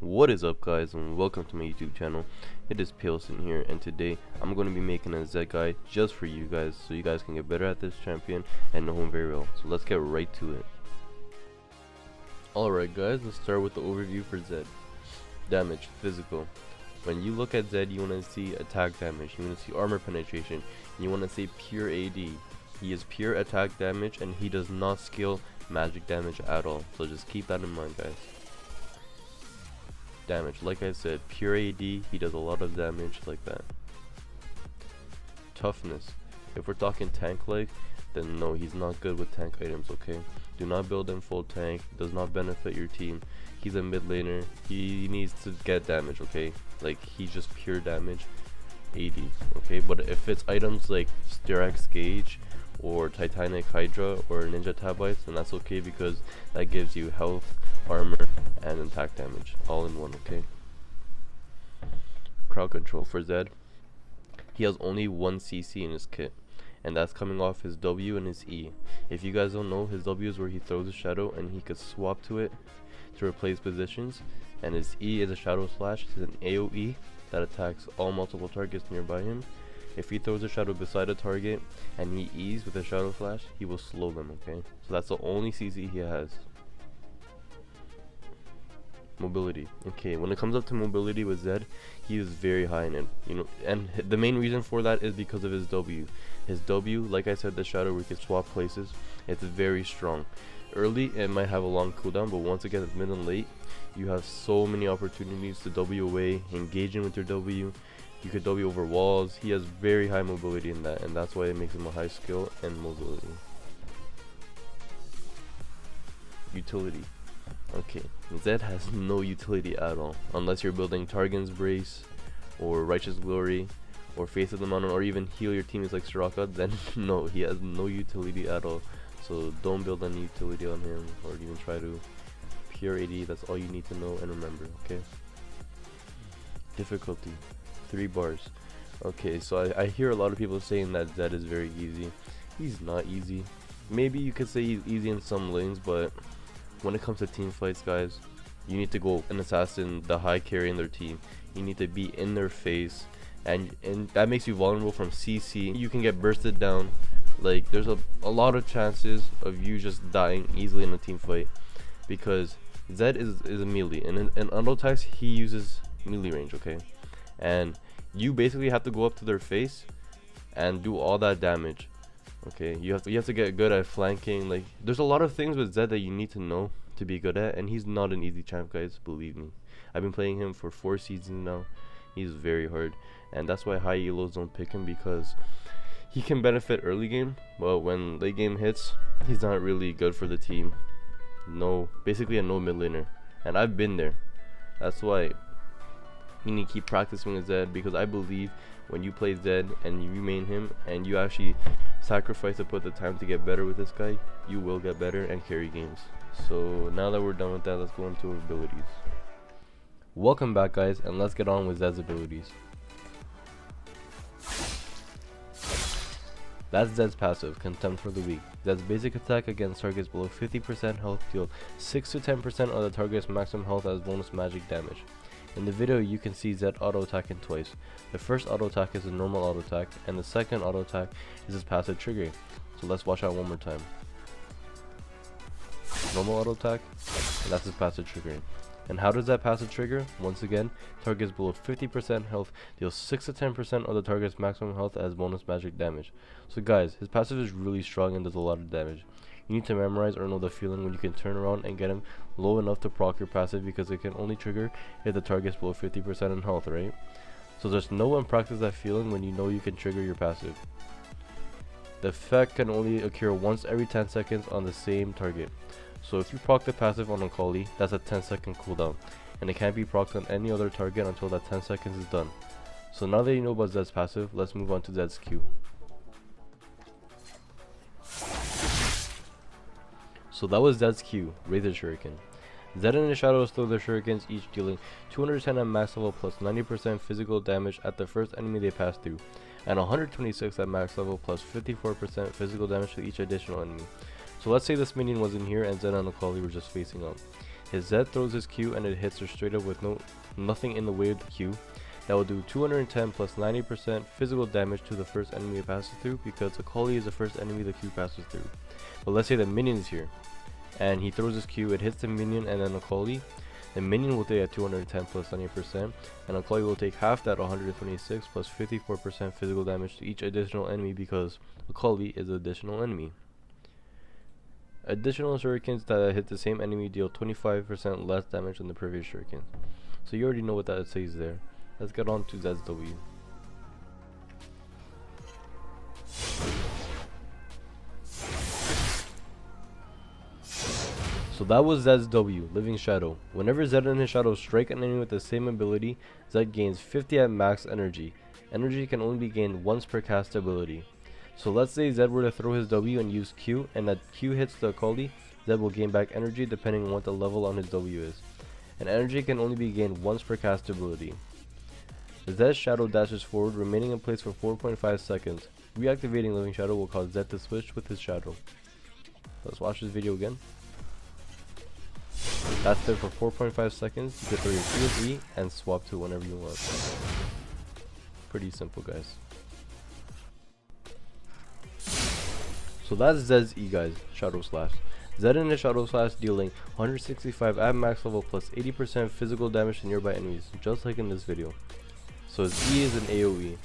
What is up, guys, and welcome to my YouTube channel. It is Paleston here, and today I'm going to be making a Z guide just for you guys so you guys can get better at this champion and know him very well. So let's get right to it. Alright guys, let's start with the overview for Z. Damage, physical. When you look at Z, you want to see attack damage, you want to see armor penetration, and you want to see pure AD. He is pure attack damage and he does not scale magic damage at all, so just keep that in mind, guys. Damage, like I said, pure AD, he does a lot of damage like that. Toughness, if we're talking tank like, then no, he's not good with tank items, okay? Do not build him full tank, does not benefit your team. He's a mid laner, he needs to get damage, okay? Like, he's just pure damage AD, okay? But if it's items like Styrax Gauge or Titanic Hydra or Ninja Tabites, then that's okay because that gives you health, armor, and attack damage all in one, okay? Crowd control for Zed. He has only one CC in his kit, and that's coming off his W and his E. If you guys don't know, his W is where he throws a shadow and he could swap to it to replace positions, and his E is a shadow slash. It's an AoE that attacks all multiple targets nearby him. If he throws a shadow beside a target and he E's with a shadow flash, he will slow them, okay? So that's the only CC he has. Mobility. Okay, when it comes up to mobility with Zed, he is very high in it, and the main reason for that is because of his W. His W, like I said, the shadow where he can swap places, it's very strong. Early, it might have a long cooldown, but once it gets mid and late, you have so many opportunities to W away, engaging with your W. You could W over walls. He has very high mobility in that, and that's why it makes him a high skill and mobility. Utility. Okay, Zed has no utility at all, unless you're building Targon's Brace, or Righteous Glory, or Face of the Mountain, or even heal your teammates like Soraka, then no, he has no utility at all. So don't build any utility on him, or even try to. Pure AD, that's all you need to know and remember, okay? Difficulty, 3 bars. Okay, so I hear a lot of people saying that Zed is very easy. He's not easy. Maybe you could say he's easy in some lanes, but when it comes to team fights, guys, you need to go and assassin the high carry in their team. You need to be in their face, and that makes you vulnerable from CC. You can get bursted down. Like, there's a lot of chances of you just dying easily in a team fight because Zed is a melee, and in auto attacks he uses melee range, okay? And you basically have to go up to their face and do all that damage. Okay, you have to get good at flanking. Like, there's a lot of things with Zed that you need to know to be good at, and he's not an easy champ, guys, believe me. I've been playing him for 4 seasons now. He's very hard, and that's why high elos don't pick him, because he can benefit early game, but when late game hits, he's not really good for the team. No, basically a no mid laner, and I've been there. That's why you need to keep practicing with Zed, because I believe when you play Zed and you main him and you actually sacrifice to put the time to get better with this guy, you will get better and carry games. So now that we're done with that, let's go into abilities. Welcome back, guys, and let's get on with Zed's abilities. That's Zed's passive, Contempt for the Weak. Zed's basic attack against targets below 50% health deal 6 to 10% of the target's maximum health as bonus magic damage. In the video, you can see Zed auto attacking twice. The first auto attack is a normal auto attack, and the second auto attack is his passive triggering. So let's watch out one more time. Normal auto attack, and that's his passive triggering. And how does that passive trigger? Once again, targets below 50% health deal 6 to 10% of the target's maximum health as bonus magic damage. So guys, his passive is really strong and does a lot of damage. You need to memorize or know the feeling when you can turn around and get him low enough to proc your passive, because it can only trigger if the target's below 50% in health, right? So just know and practice that feeling when you know you can trigger your passive. The effect can only occur once every 10 seconds on the same target. So if you proc the passive on Akali, that's a 10-second cooldown, and it can't be procced on any other target until that 10 seconds is done. So now that you know about Zed's passive, let's move on to Zed's Q. So that was Zed's Q, Razor Shuriken. Zed and his shadows throw their shurikens, each dealing 210 at max level plus 90% physical damage at the first enemy they pass through, and 126 at max level plus 54% physical damage to each additional enemy. So let's say this minion was in here and Zed and Akali were just facing up. His Z throws his Q and it hits her straight up with nothing in the way of the Q. That will do 210 plus 90% physical damage to the first enemy it passes through, because Akali is the first enemy the Q passes through. But let's say the minion is here, and he throws his Q, it hits the minion and then Akali. The minion will take at 210 plus 90%, and Akali will take half that 126 plus 54% physical damage to each additional enemy, because Akali is an additional enemy. Additional shurikens that hit the same enemy deal 25% less damage than the previous shuriken. So you already know what that says there. Let's get on to Zed's W. So that was Zed's W, Living Shadow. Whenever Zed and his Shadow strike an enemy with the same ability, Zed gains 50 at max energy. Energy can only be gained once per cast ability. So let's say Zed were to throw his W and use Q, and that Q hits the Akali, Zed will gain back energy depending on what the level on his W is. And energy can only be gained once per cast ability. Zed's Shadow dashes forward, remaining in place for 4.5 seconds. Reactivating Living Shadow will cause Zed to switch with his Shadow. Let's watch this video again. That's it for 4.5 seconds. You can throw your Q and E and swap to whenever you want. Pretty simple, guys. So that's Zed's E, guys. Shadow Slash. Zed and his Shadow Slash dealing 165 at max level plus 80% physical damage to nearby enemies, just like in this video. So his E is an AoE.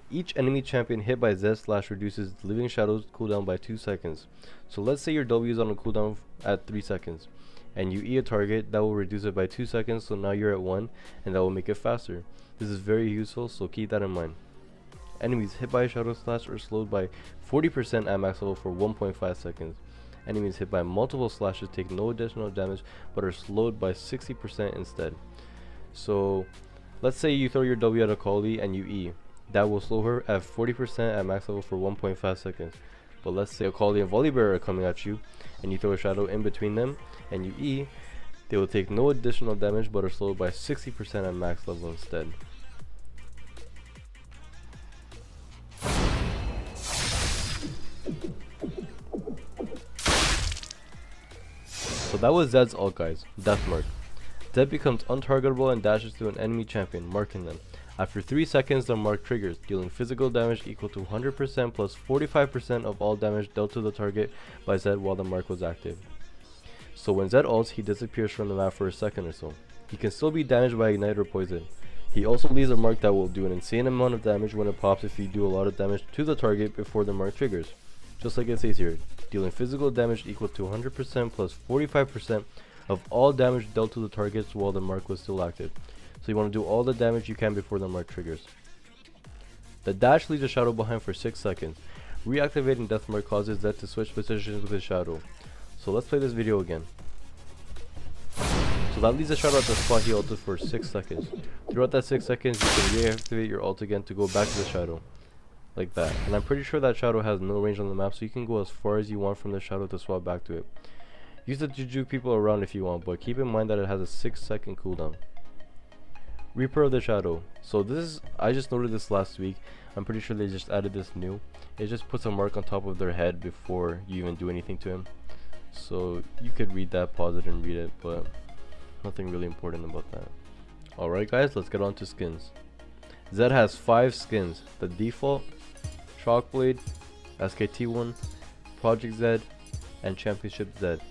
Each enemy champion hit by Zed Slash reduces Living Shadow's cooldown by 2 seconds. So let's say your W is on a cooldown at 3 seconds, and you E a target, that will reduce it by 2 seconds, so now you're at 1, and that will make it faster. This is very useful, so keep that in mind. Enemies hit by Shadow Slash are slowed by 40% at max level for 1.5 seconds. Enemies hit by multiple slashes take no additional damage, but are slowed by 60% instead. So let's say you throw your W at Akali and you E. That will slow her at 40% at max level for 1.5 seconds. But let's say Akali and Volibear are coming at you, and you throw a Shadow in between them, and you E. They will take no additional damage, but are slowed by 60% at max level instead. So that was Zed's ult, guys. Death Mark. Zed becomes untargetable and dashes to an enemy champion, marking them. After 3 seconds, the mark triggers, dealing physical damage equal to 100% plus 45% of all damage dealt to the target by Zed while the mark was active. So when Zed ults, he disappears from the map for a second or so. He can still be damaged by Ignite or Poison. He also leaves a mark that will do an insane amount of damage when it pops if you do a lot of damage to the target before the mark triggers. Just like it says here, dealing physical damage equal to 100% plus 45% of all damage dealt to the targets while the mark was still active. So you want to do all the damage you can before the mark triggers. The dash leaves a Shadow behind for 6 seconds. Reactivating Death Mark causes Zed to switch positions with his Shadow. So let's play this video again. So that leaves a Shadow at the spot he ulted for 6 seconds. Throughout that 6 seconds, you can reactivate your ult again to go back to the Shadow. Like that. And I'm pretty sure that Shadow has no range on the map, so you can go as far as you want from the Shadow to swap back to it. Use it to juke people around if you want, but keep in mind that it has a 6-second cooldown. Reaper of the Shadow. So this is, I just noted this last week. I'm pretty sure they just added this new. It just puts a mark on top of their head before you even do anything to him. So you could read that, pause it and read it, but nothing really important about that. Alright guys, let's get on to skins. Zed has 5 skins. The default, Shockblade, SKT1, Project Zed, and Championship Zed.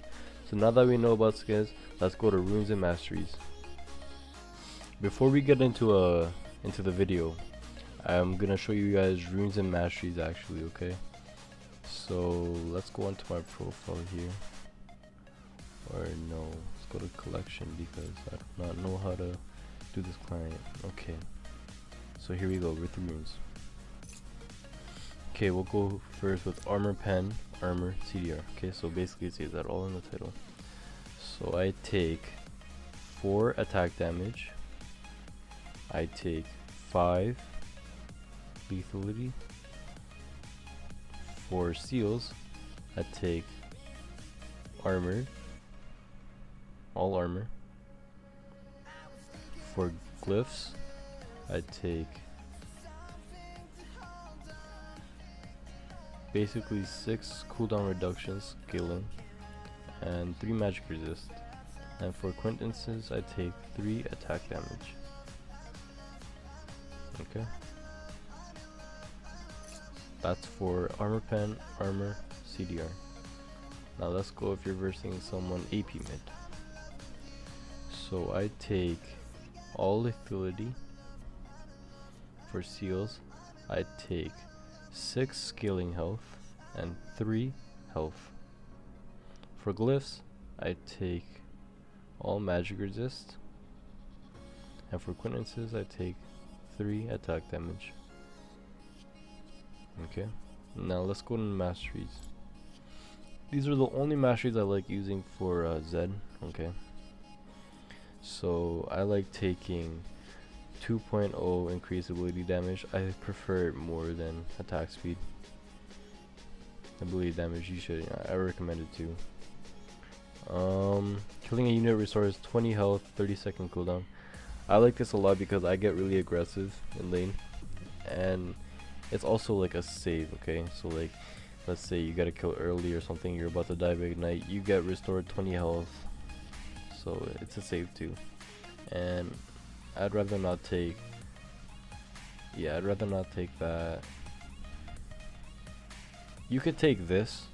So now that we know about skins, let's go to runes and masteries. Before we get into the video, I'm gonna show you guys runes and masteries actually, okay? So let's go onto my profile here. Or no, let's go to collection because I do not know how to do this client. Okay. So here we go with the runes. Okay, we'll go first with armor pen, armor, CDR. Okay, so basically it says that all in the title. So I take 4 attack damage. I take 5 lethality. For seals, I take armor, all armor. For glyphs, I take basically 6 cooldown reductions, scaling, and 3 magic resist. And for acquaintances, I take 3 attack damage. Okay. That's for armor pen, armor, CDR. Now let's go if you're versing someone AP mid. So I take all lethality. For seals, I take 6 scaling health and 3 health. For glyphs, I take all magic resist. And for acquaintances, I take 3 attack damage. Okay, now let's go to masteries. These are the only masteries I like using for Zed. Okay, so I like taking 2.0 increased ability damage. I prefer it more than attack speed. Ability damage, I recommend it too. Killing a unit restores 20 health, 30-second cooldown. I like this a lot because I get really aggressive in lane, and it's also like a save. Okay, so like let's say you gotta kill early or something, you're about to die by ignite, you get restored 20 health, so it's a save too. And I'd rather not take that. You could take this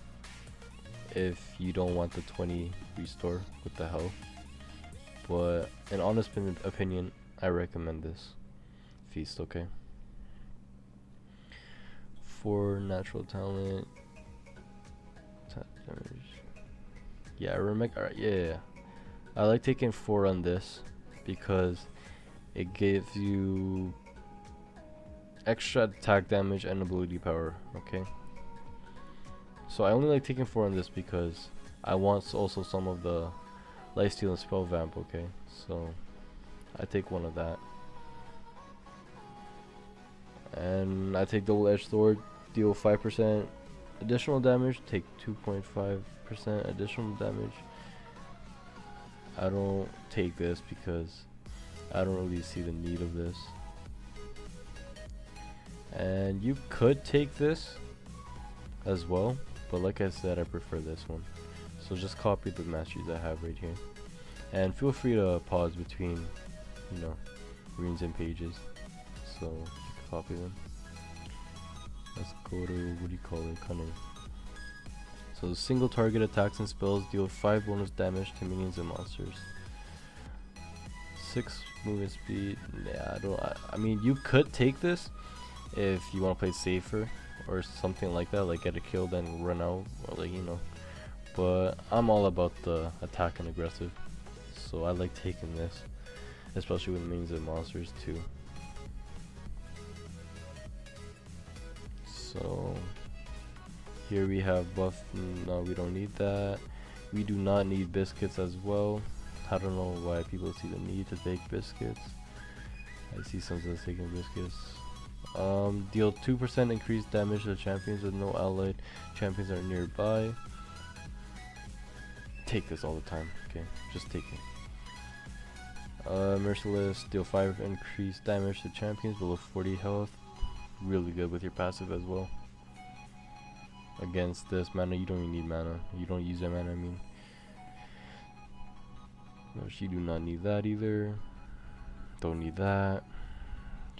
if you don't want the 20 restore with the health, but in honest opinion, I recommend this feast. Okay, for natural talent, yeah, alright, yeah, I like taking 4 on this because it gives you extra attack damage and ability power. Okay, so I only like taking 4 on this because I want also some of the lifesteal and spell vamp. Okay, so I take 1 of that, and I take double edged sword, deal 5% additional damage, take 2.5% additional damage. I don't take this because I don't really see the need of this. And you could take this as well, but like I said, I prefer this one. So just copy the masteries I have right here, and feel free to pause between, you know, readings and pages, so you can copy them. Let's go to, what do you call it, cunning. So single target attacks and spells deal 5 bonus damage to minions and monsters. 6 movement speed. Yeah, I mean, you could take this if you want to play safer or something like that, like get a kill then run out, or like, you know. But I'm all about the attack and aggressive, so I like taking this, especially with minions and monsters too. So here we have buff. No, we don't need that. We do not need biscuits as well. I don't know why people see the need to take biscuits. I see some that's taking biscuits. Deal 2% increased damage to champions with no allied champions are nearby. Take this all the time. Okay, just take it. Merciless, deal 5 increased damage to champions below 40 health. Really good with your passive as well. Against this mana, you don't even need mana. You don't use that mana, I mean. No, you do not need that either. Don't need that.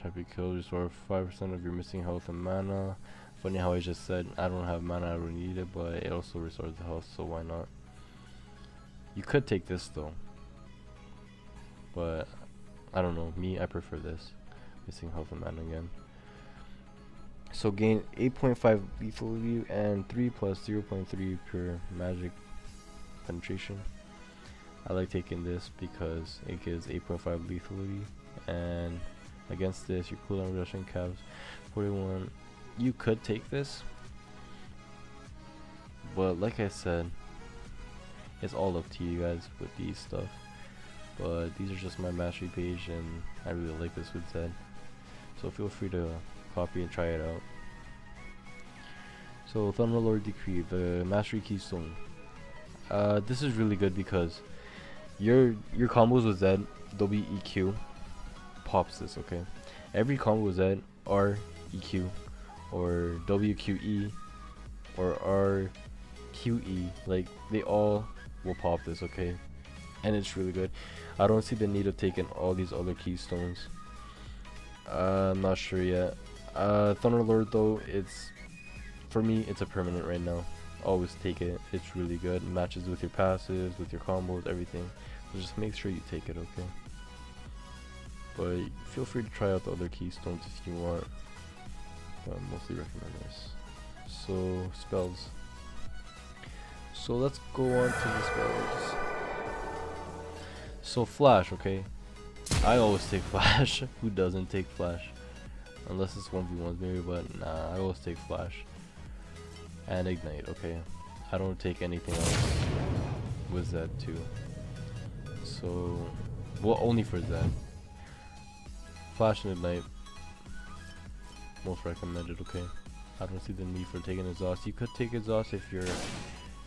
Champion kill, restore 5% of your missing health and mana. Funny how I just said I don't have mana, I don't need it, but it also restores the health, so why not? You could take this though, but I don't know, me, I prefer this. Missing health and mana again. So gain 8.5 lethality and 3 plus 0.3 pure magic penetration. I like taking this because it gives 8.5 lethality, and against this your cooldown reduction caps 41. You could take this, but like I said, it's all up to you guys with these stuff. But these are just my mastery page, and I really like this with Zed, so feel free to copy and try it out. So Thunderlord Decree, the Mastery Keystone. This is really good because your combos with Zed, they'll be EQ, pops this, okay? Every combo with Zed, R, EQ, or WQE, or R, QE, like they all will pop this, okay? and it's really good. I don't see the need of taking all these other keystones. I'm not sure yet. Thunderlord though, for me it's a permanent right now. Always take it. It's really good. Matches with your passives, with your combos, everything. So just make sure you take it, okay? But feel free to try out the other keystones if you want. But I mostly recommend this. So spells. So let's go on to the spells. So flash, okay? I always take flash. Who doesn't take flash? Unless it's 1v1s maybe, but nah, I always take flash. And ignite, okay? I don't take anything else with Zed too. So, well, only for Zed. Flash and ignite, most recommended, okay? I don't see the need for taking exhaust. You could take exhaust if you're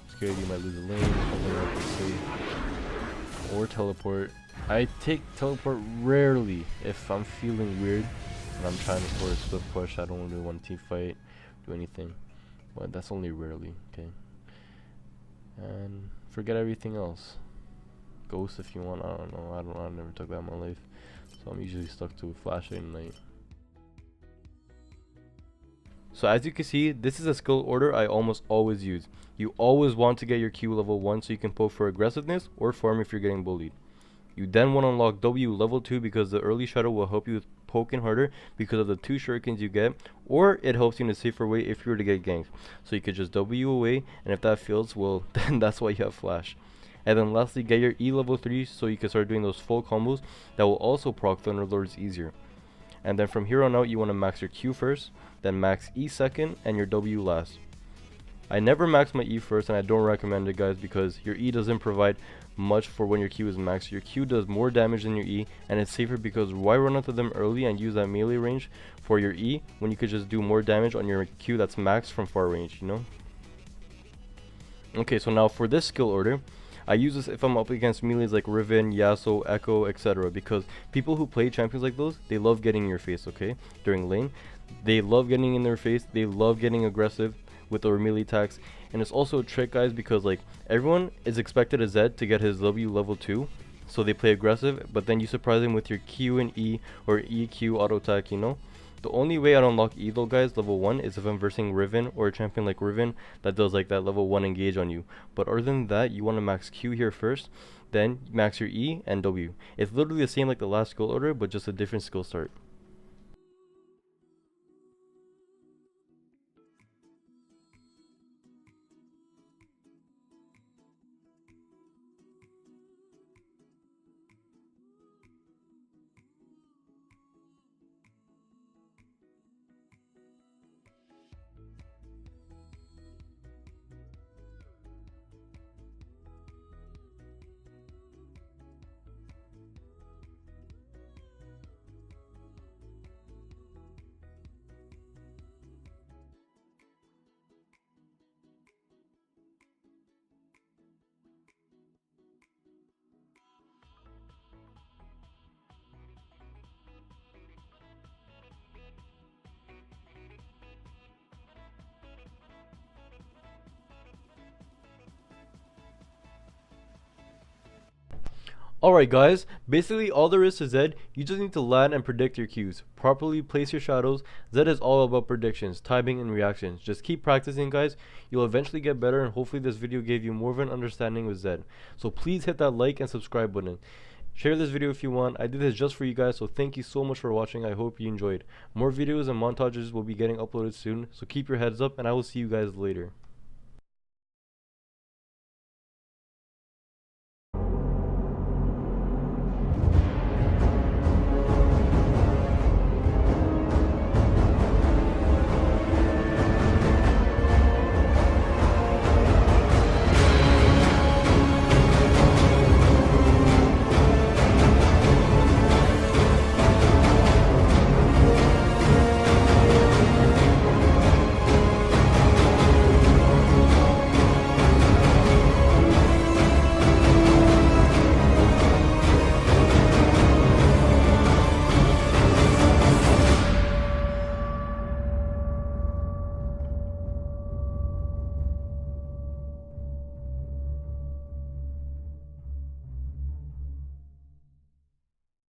scared you might lose a lane, something like this, or teleport. I take teleport rarely if I'm feeling weird and I'm trying to score a swift push. I don't really want to team fight, do anything, but that's only rarely, okay? And forget everything else. Ghost if you want. I don't know. I never took that in my life, so I'm usually stuck to flash and ignite. So as you can see, this is a skill order I almost always use. You always want to get your Q level 1 so you can poke for aggressiveness or farm if you're getting bullied. You then want to unlock W level 2 because the early shadow will help you with poking harder because of the 2 shurikens you get, or it helps you in a safer way if you were to get ganked. So you could just W away, and if that fails, well, then that's why you have flash. And then lastly, get your E level 3 so you can start doing those full combos that will also proc Thunderlords easier. And then from here on out, you want to max your Q first, then max E second, and your W last. I never max my E first, and I don't recommend it, guys, because your E doesn't provide much for when your Q is maxed. Your Q does more damage than your E, and it's safer because why run into them early and use that melee range for your E when you could just do more damage on your Q that's maxed from far range, you know? Okay, so now for this skill order, I use this if I'm up against melees like Riven, Yasuo, Echo, etc. because people who play champions like those, they love getting in your face, okay? During lane, they love getting in their face, they love getting aggressive with their melee attacks. And it's also a trick, guys, because like everyone is expected as Zed to get his W level 2, so they play aggressive, but then you surprise them with your Q and E or EQ auto attack, you know? The only way I'd unlock E though, guys, level 1 is if I'm versing Riven or a champion like Riven that does like that level 1 engage on you. But other than that, you want to max Q here first, then max your E and W. It's literally the same like the last skill order, but just a different skill start. Alright guys, basically all there is to Zed, you just need to land and predict your Qs. Properly place your shadows. Zed is all about predictions, timing, and reactions. Just keep practicing, guys. You'll eventually get better, and hopefully this video gave you more of an understanding with Zed. So please hit that like and subscribe button. Share this video if you want. I did this just for you guys, so thank you so much for watching. I hope you enjoyed. More videos and montages will be getting uploaded soon, so keep your heads up, and I will see you guys later.